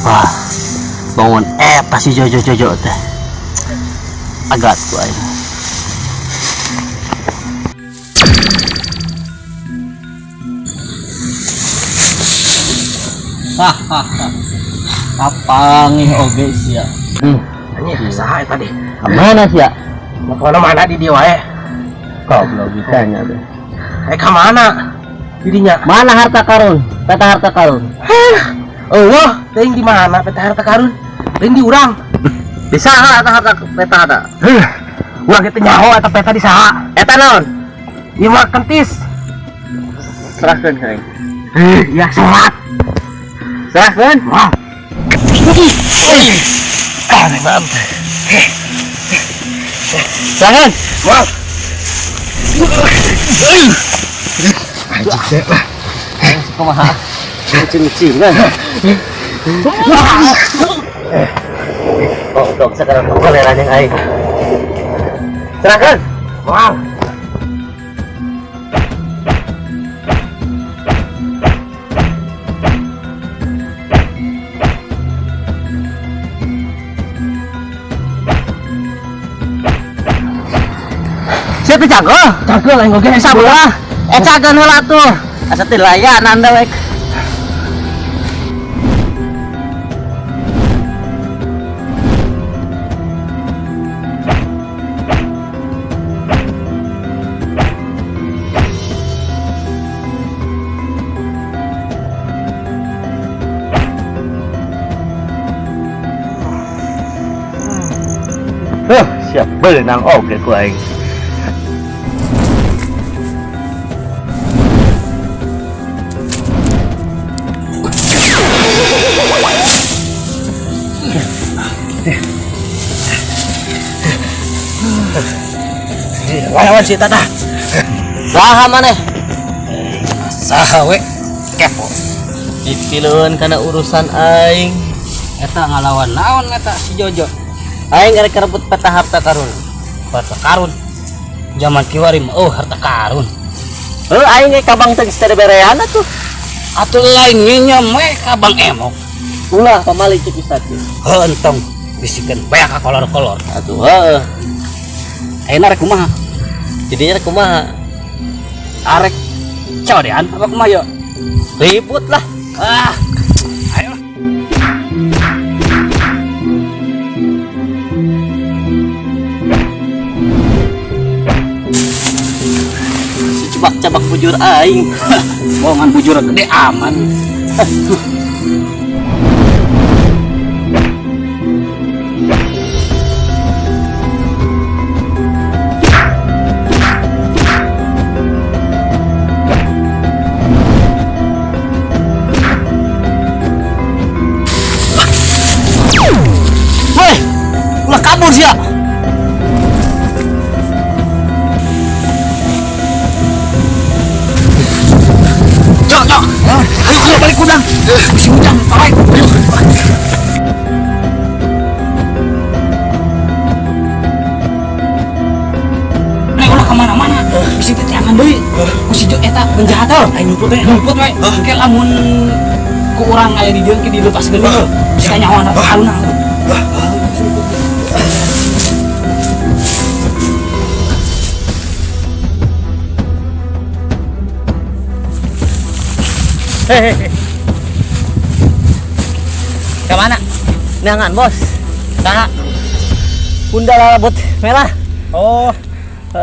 Wah, bangun pasti Jojo teh. Agak gua ini. Apa nih oge sia? Ini saha tadi? Kemana sih ya? Mau mana di dia wae? Kau belum ditanya deh. Kemana? Didinya? Mana harta karun? Peta harta karun. Wah, teuing di mana peta harta karun? Teuing di urang. Di saha harta peta ada? Urang kitu nyaho eta peta di saha? Eta naon? Ieu mah kentis. Serahkeun ka aing. Ya salat. Serahkeun? Wah. Memang. Serahkeun. Wah. Anjing teh lah. Kumaha? Cing-cingan. Oh, dok sekarang keleran yang aing. Serahkeun. Wah. Siapa jago? Cangkeul lain oge Sabulah. Cageun heula tuh. Asa teh layanan da wek. Siap beunang oge ku aing. Lawan si Tata. Saha maneh? Saha we? Kepo. Dipileun kana urusan aing. Eta ngalawan naon eta si Jojo? Aing rek rebut peta harta karun. Harta karun. Zaman kiwari mah harta karun. Aing ge kabang teh geus berean atuh. Atuh lain nyenyem we ka Bang Emok. Ulah pamali cek istati. Entong bisikeun beak ka kolor-kolor. Atuh heuh. Ayeuna rek kumaha? Jadi rek kumaha? Arek codean apa kumaha yo? Ribut lah. Ayo. Si cabak bujur aing. Bohongan bujur gede aman. Weh, ulah kabur sia. Jok. Ayo balik kudang. Bisi hujan, alay. Ayo. Ulah kemana-mana. Bisi teh jangan deui. Si Jo eta penjahat ayo nyumput we. Engke lamun ku urang aya di dieu ke dilepaskeun we. Bisa nyawa harta karun. Hehehe. Kemana? Neangan bos. Saha? Bunda labut merah. Oh,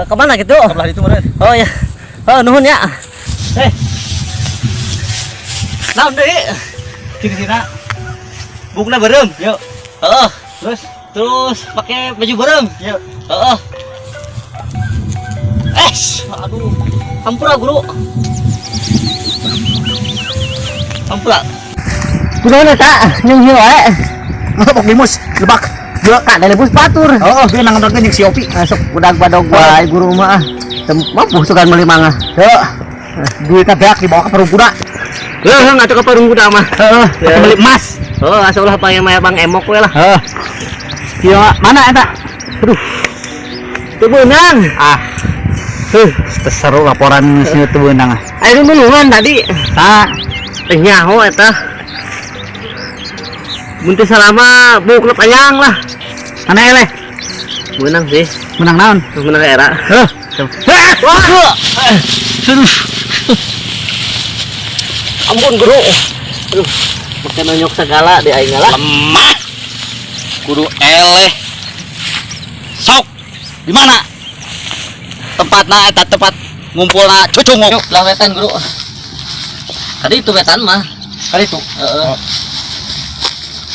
Kemana gitu? sebelah itu meureun. Oh ya. Oh nuhun ya. Naon deui? Ciri-ciri Bukna berem. yuk. Heeh. Terus Pakai baju berem. yuk. Heeh. Aduh. Ampura guru. Ampura. Kunaon eta? Nyung hieu wae. Ngapok limus, lebak. Gua ka dari bus batur. Oh, dia nang nonton si Opi. Masuk budak badog wae guru mah. Mampu sugan meuli mangga. Yuk. Duitnya beak dibawa ke perumpuda. Heuh ngatu ka parung budak mah. Heeh, beli emas. Oh, asa ulah panggil maya Bang Emok we lah. Heeh. Kieu mana eta? Aduh. Teu beunang. Seru laporan si teu beunang. Ayeuna mulungan tadi. Tah, Teh nyaho eta. Munti selama buk panjang lah. Mana eleh? Menang sih. Menang naon? Menang era. Wah. Ampun guru. Aduh, pakai nonyok segala di aing lah. Lemah. Kudu eleh. Sok. Di mana? Tempatna eta tempat ngumpulna cucung. Yuk, lah wetan guru. Tadi itu wetan mah. Kali itu. Heeh.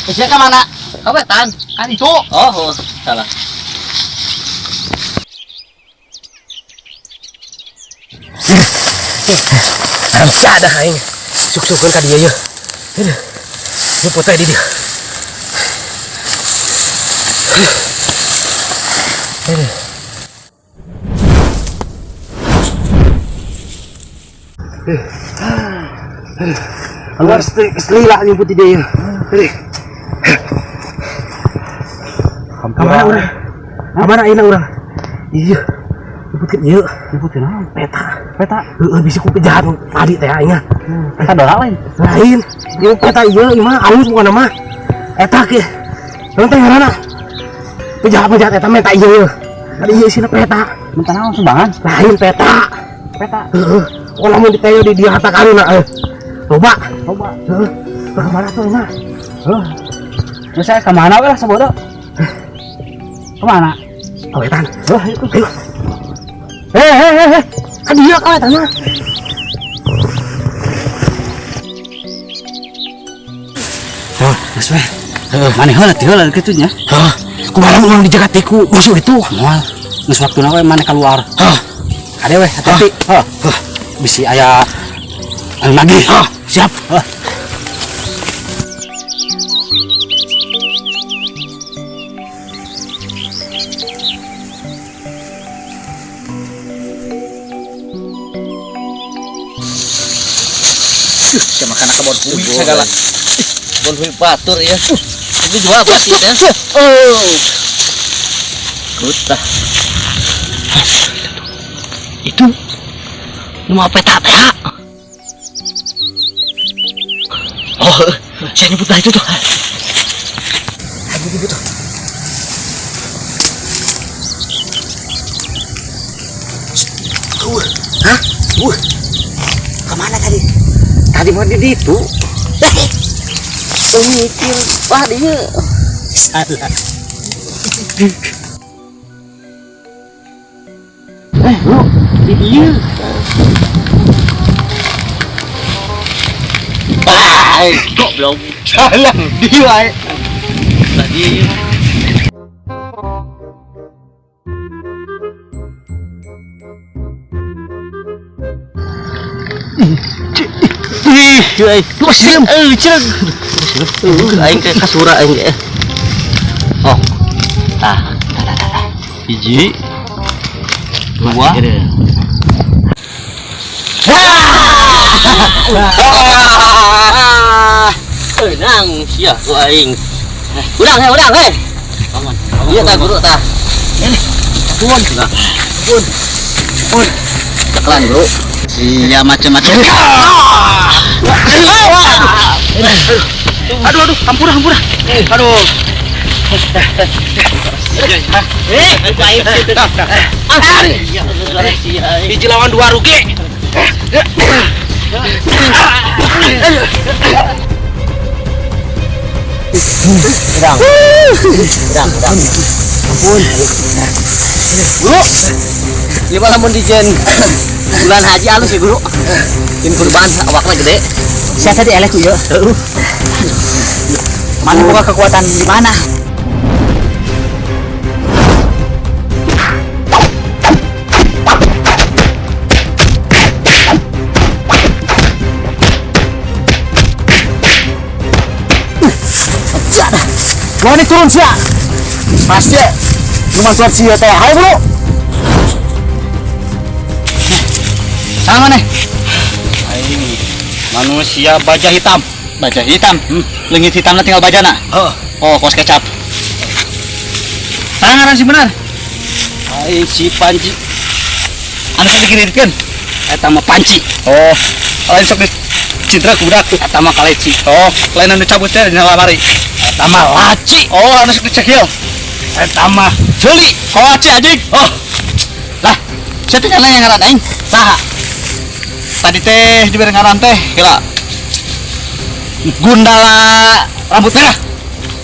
Bisa ke mana? Ka wetan. Kan itu. Oh, salah. Harus ada aing. Suk-sukan ka dia ya. Ini potong di dia. Keluar selila nyumput di dia. Kamana urang? Kamana ayeuna urang? Iya. Nyumputkeun ieu. Nyebutkeun naon? Peta. Peta. Heueuh bisa ku penjahat tadi teh aing. Peta dolar lain. Lain. Ieu peta ieu mah alus bukan mah. Eta ke. Naon teh ngaranna? Penjahat eta meta ieu. Tadi ieu sina peta. Minta naon sumbangan? Lain peta. Peta. Heeh. Oh lamun diteo di dia harta karuna Coba. Heeh. Kemana tuh enak? Terus saya kemana weh sebodo? Kemana? Kawetan. Itu. Ayo. Kan dia kawetan mah. Mas weh. Mana heula teh heula kitu nya? Kumaha urang dijaga tiku musuh itu? Moal. Geus waktuna we mana keluar. Ade weh hati-hati. Bisi aya anu nagih. Siap. Saya makan kebon bui segala. Kebon bui batur ya. Ini jual pasti ya. Kutah. Itu mau peta teh. Oh, saya nyebut itu tuh. Hah? Kemana tadi? Tadi mau di itu. Mikir apa dia? Salah. Bro, di dia. Kok belum Jalan dia. tadi? Lu siram, ciram. Aing kayak kasura aing ya. Oh, hiji, dua. Nang sia ku aing. Udang heh. Iya tah guru tah. Pun. Ceklan bro. Iya macam-macam. Aduh, hampura. Aduh. Hiji lawan dua rugi. Udang. Ampun. Guru. Lima lamun dijen bulan haji halus ya guru. Ini kurban awakna gede. Saya tadi eleh tuh ya. Mana buka kekuatan di mana? Mau turun sia. Pasti. Rumah suat sia teh. Ayo bro. Sama nih. Manusia baja hitam. Leungit hitamna tinggal bajana. Oh, kos kecap. Tangan sih benar. Ai si Panci. Anu dikirimkeun. Eta mah Panci. Oh, lain sok citra ku budak. Eta mah kaleci. Oh, lain anu cabut teh dina lamari. Eta Eta mah laci. Oh, harus dicek ya. Eta mah Juli, kau aci anjing. Oh. Lah, siapa yang yang ngaran aing? Saha? Tadi teh diberi ngaran teh, kira. Gundala rambut merah.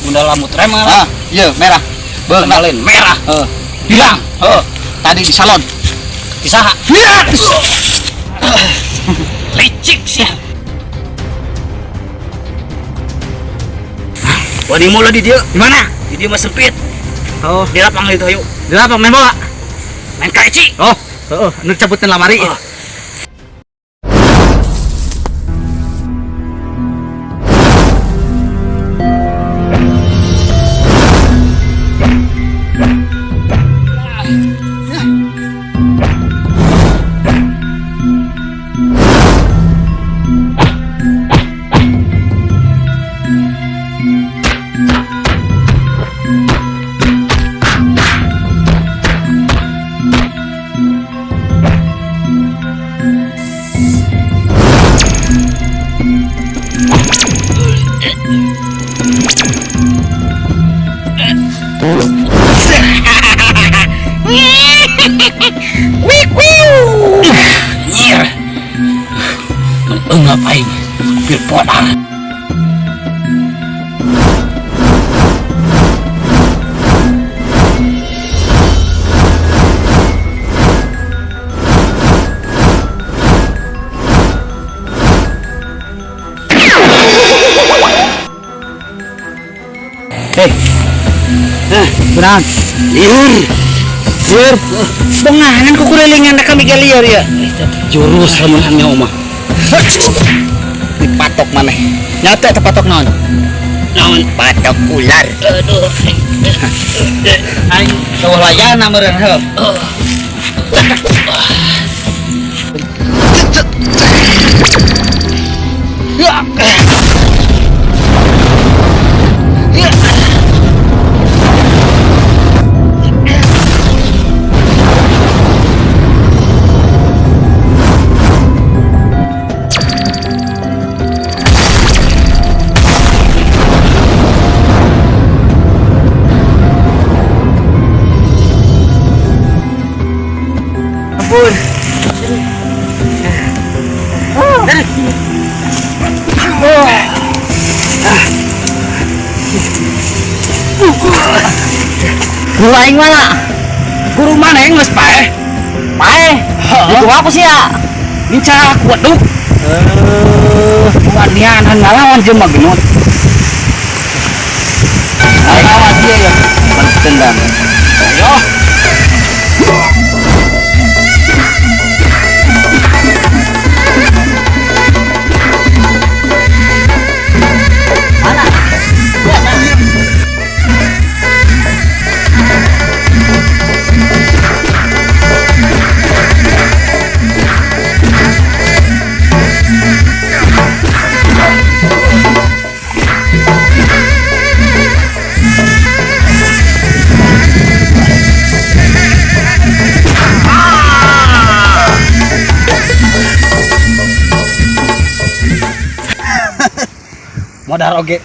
Gundala mutre mah. Ah, iya, merah. Kenalin merah. Bilang. Tadi di salon. Di saha? Iya. Licik sih. Wani mulu di dia. Di mana? Di dia mah sempit. Oh, Di lapang itu ayo. di lapang main bola. Main kaici. Oh, nu cabutin lamari. Nyir. Ngapain? Bir podar. Hei. Benar. Liur. Bengahan ku kurilingan kami liar ya. Jurus lamun omah. Dipatok maneh. Nyata teh patok naon? Naon Patok ular. aduh. Aing sawah layana meureun heuh. Ampun. Guru aing mana? Guru mana yang geus paeh? Paeh. Itu apa sih ya? Minca waduk. Wanian han ngalawan jeung mah genut. Aing awas dia ya. Balas dendam. Ayo. Modal oge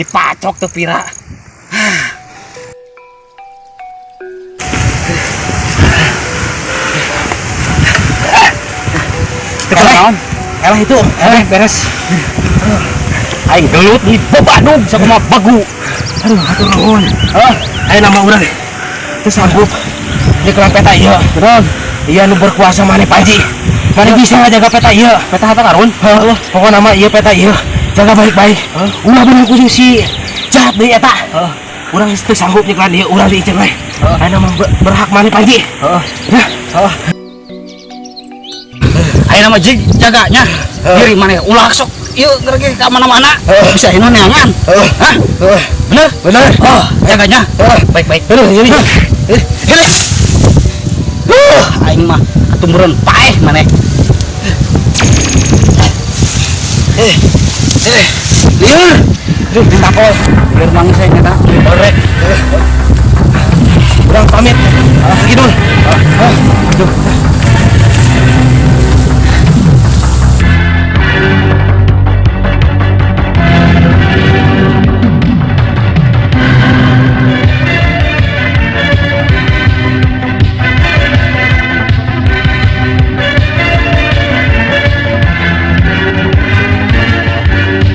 dipacok tuh pira. Naon? Elah itu. Beres. Aing gelut di Badung sama bagu. Aduh, hatur nuhun. Ayo nama urang. Teu sanggup dikelang peta ieu. Bener. Iya nu berkuasa maneh Panji. Maneh bisa ngajaga peta ieu. Peta apa karun? Heeh. Pokona nama ieu peta ieu. Jaga baik-baik. Ulah bener ku si jahat deui eta. Urang teu sanggup nyeklan ieu, urang diiceun we. Ayo nama berhak maneh Panji. Ya. Ayo nama jig jaganya. Diri mana ulah sok. Ieu ngergi ka mana-mana. Bisa hina neangan. Hah? Bener? Bener. Jaganya. Baik-baik. Bener ini. Hele. Aing mah atuh paeh maneh. Liur. Aduh, minta kol. Biar manusia nyata. Orek.